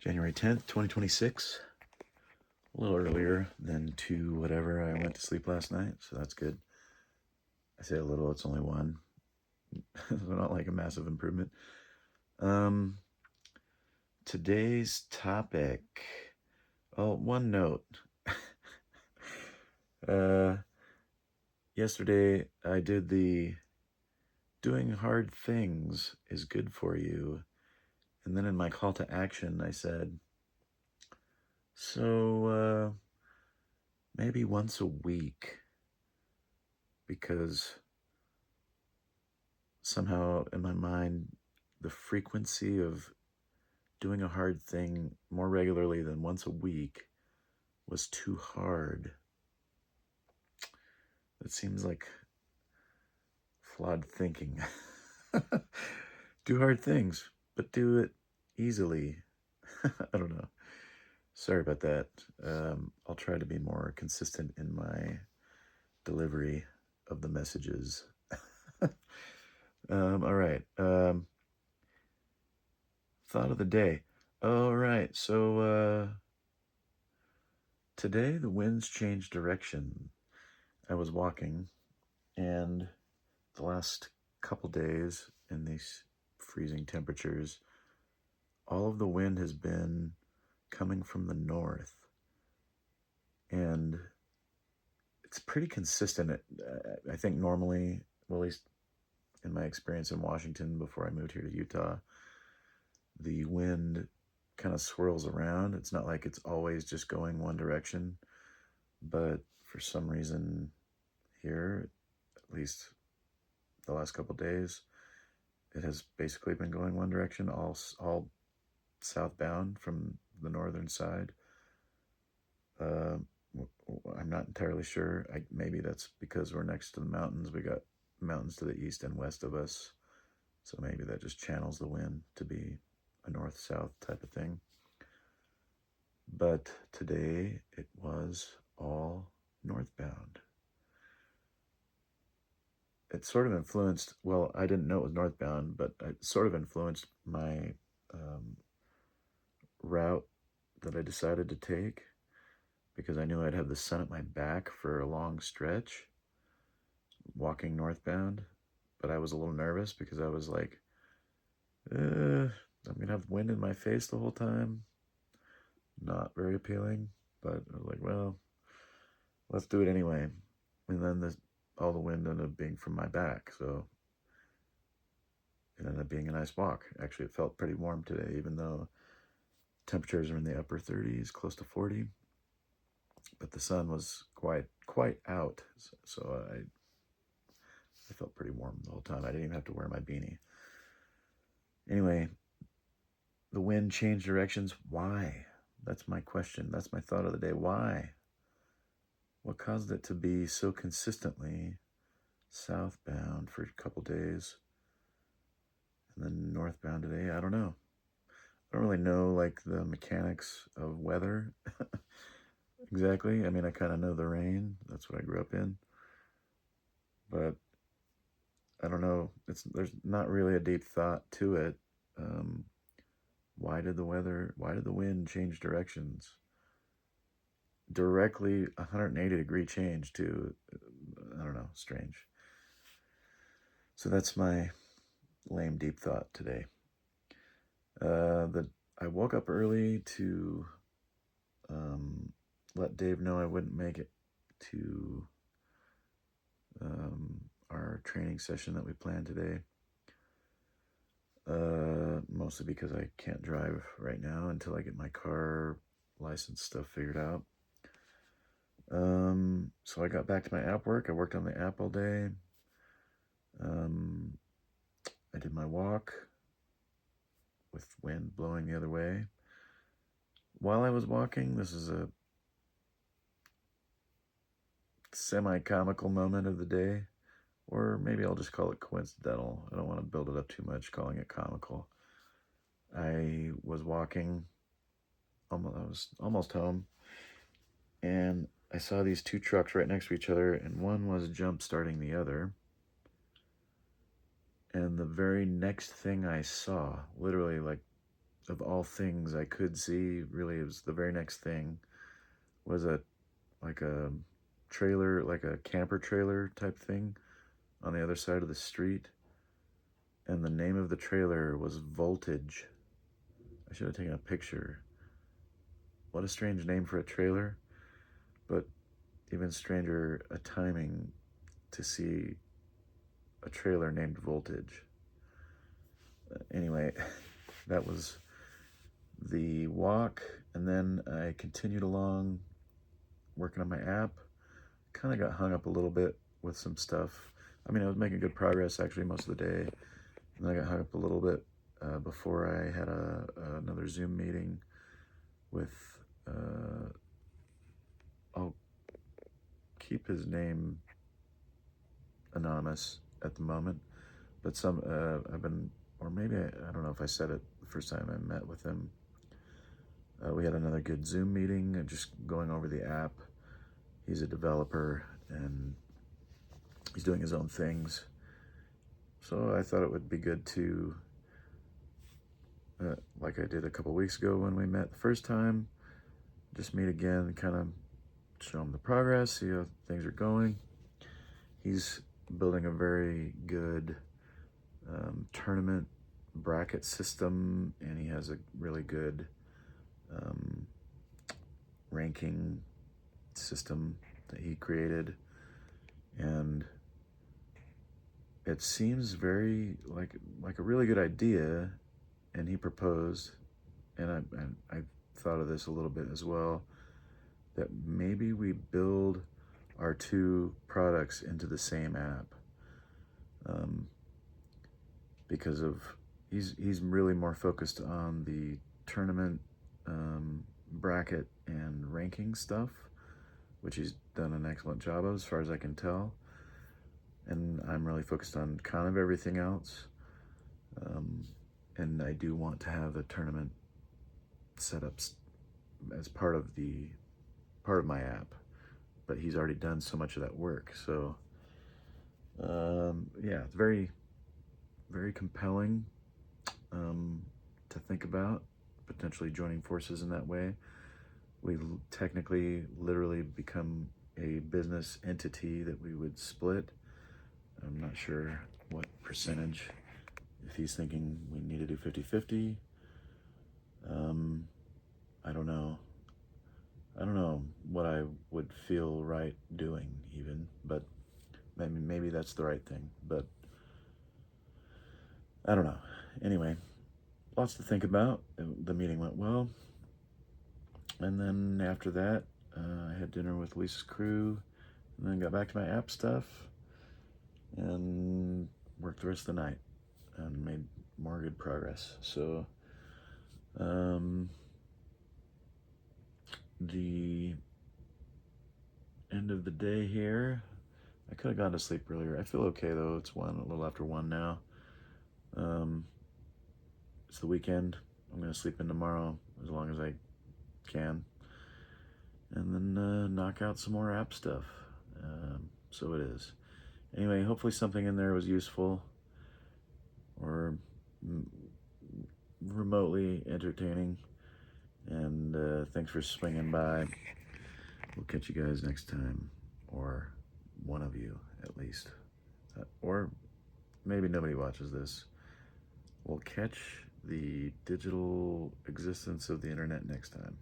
January 10th, 2026. A little earlier than 2 whatever I went to sleep last night, so that's good. I say a little, it's only 1. So not like a massive improvement. Today's topic. Oh, one note. Yesterday I did the doing hard things is good for you. And then in my call to action, I said, so maybe once a week, because somehow in my mind, the frequency of doing a hard thing more regularly than once a week was too hard. That seems like flawed thinking. Do hard things, but do it easily. I don't know. Sorry about that. I'll try to be more consistent in my delivery of the messages. All right. Thought of the day. All right. So today the winds changed direction. I was walking, and the last couple days in these freezing temperatures, all of the wind has been coming from the north, and it's pretty consistent. I think normally, well, at least in my experience in Washington before I moved here to Utah, the wind kind of swirls around. It's not like it's always just going one direction, but for some reason here, at least the last couple days, it has basically been going one direction, all southbound from the northern side. I'm not entirely sure. Maybe that's because we're next to the mountains. We got mountains to the east and west of us, so maybe that just channels the wind to be a north-south type of thing. But today it was all northbound. It sort of influenced, well, I didn't know it was northbound, but it sort of influenced my route that I decided to take, because I knew I'd have the sun at my back for a long stretch walking northbound. But I was a little nervous because I was like, I'm going to have wind in my face the whole time. Not very appealing, but I was like, well, let's do it anyway. And then all the wind ended up being from my back, so it ended up being a nice walk. Actually, it felt pretty warm today, even though temperatures are in the upper 30s, close to 40. But the sun was quite out, so I felt pretty warm the whole time. I didn't even have to wear my beanie. Anyway, the wind changed directions. Why? That's my question. That's my thought of the day. Why? What caused it to be so consistently southbound for a couple days and then northbound today? I don't know. I don't really know like the mechanics of weather exactly. I mean, I kind of know the rain. That's what I grew up in. But I don't know. There's not really a deep thought to it. Why did the wind change directions? Directly 180-degree change to, I don't know, strange. So that's my lame deep thought today. I woke up early to let Dave know I wouldn't make it to our training session that we planned today. Mostly because I can't drive right now until I get my car license stuff figured out. So I got back to my app work. I worked on the app all day. I did my walk with wind blowing the other way. While I was walking, this is a semi-comical moment of the day, or maybe I'll just call it coincidental. I don't want to build it up too much calling it comical. I was walking, I was almost home, and I saw these two trucks right next to each other, and one was jump starting the other. And the very next thing I saw, literally like of all things I could see, really, it was the very next thing was like a trailer, like a camper trailer type thing on the other side of the street. And the name of the trailer was Voltage. I should have taken a picture. What a strange name for a trailer, but even stranger a timing to see a trailer named Voltage. Anyway, that was the walk, and then I continued along working on my app. Kind of got hung up a little bit with some stuff. I mean, I was making good progress actually most of the day, and then I got hung up a little bit before I had another Zoom meeting with, I'll keep his name anonymous at the moment, but I've been, or maybe I don't know if I said it the first time I met with him. We had another good Zoom meeting, just going over the app. He's a developer and he's doing his own things. So I thought it would be good to, like I did a couple weeks ago when we met the first time, just meet again, kind of show him the progress, see how things are going. He's building a very good tournament bracket system, and he has a really good ranking system that he created, and it seems very like a really good idea. And he proposed, and I thought of this a little bit as well, that maybe we build our two products into the same app, because of he's really more focused on the tournament bracket and ranking stuff, which he's done an excellent job of as far as I can tell, and I'm really focused on kind of everything else. And I do want to have a tournament set up as part of my app, but he's already done so much of that work. So yeah, it's very, very compelling to think about potentially joining forces in that way. We technically, literally become a business entity that we would split. I'm not sure what percentage, if he's thinking we need to do 50-50. I don't know. I don't know what I would feel right doing even, but maybe that's the right thing, but I don't know. Anyway, lots to think about. The meeting went well. And then after that, I had dinner with Lisa's crew, and then got back to my app stuff and worked the rest of the night and made more good progress. So the end of the day here, I could have gone to sleep earlier. I feel okay though. It's a little after 1 now. It's the weekend. I'm gonna sleep in tomorrow as long as I can, and then knock out some more app stuff. So it is. Anyway, hopefully something in there was useful or remotely entertaining, and thanks for swinging by. We'll catch you guys next time, or one of you at least, or maybe nobody watches this. We'll catch the digital existence of the internet next time.